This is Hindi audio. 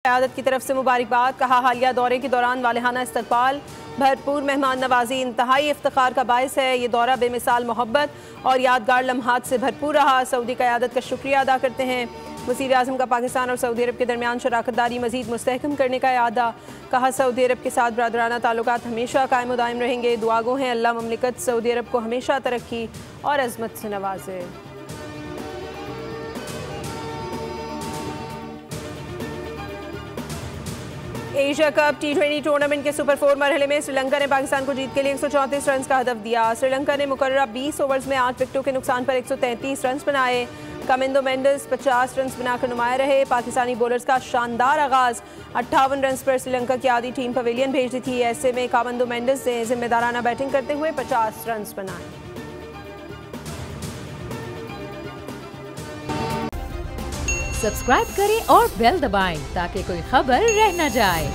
क़यादत की तरफ से मुबारकबाद। कहा हालिया दौरे के दौरान वालिहाना इस्तकबाल, भरपूर मेहमान नवाजी इंतहाई इफ्तिखार का बायस है। ये दौरा बेमिसाल मोहब्बत और यादगार लम्हात से भरपूर रहा। सऊदी क़यादत का शुक्रिया अदा करते हैं। वज़ीर आज़म का पाकिस्तान और सऊदी अरब के दरमियान शराकतदारी मज़ीद मुस्तहकम करने का इरादा। कहा सऊदी अरब के साथ बरादराना ताल्लुकात हमेशा कायम दायम रहेंगे। दुआ गो हैं अल्लाह ममलिकत सऊदी अरब को हमेशा तरक्की और अज़मत से नवाजे। एशिया कप T20 टूर्नामेंट के सुपर 4 मरहले में श्रीलंका ने पाकिस्तान को जीत के लिए 134 रन का हदफ दिया। श्रीलंका ने मुकर्ररा 20 ओवर्स में 8 विकेटों के नुकसान पर 133 रन बनाए। कामिंदो मेंडिस 50 रन बनाकर नुमाया रहे। पाकिस्तानी बॉलर्स का शानदार आगाज। 58 रन पर श्रीलंका की आधी टीम पवेलियन भेज दी थी। ऐसे में कामिंदो मेंडिस ने जिम्मेदाराना बैटिंग करते हुए 50 रन बनाए। सब्सक्राइब करें और बेल दबाएं ताकि कोई खबर रह न जाए।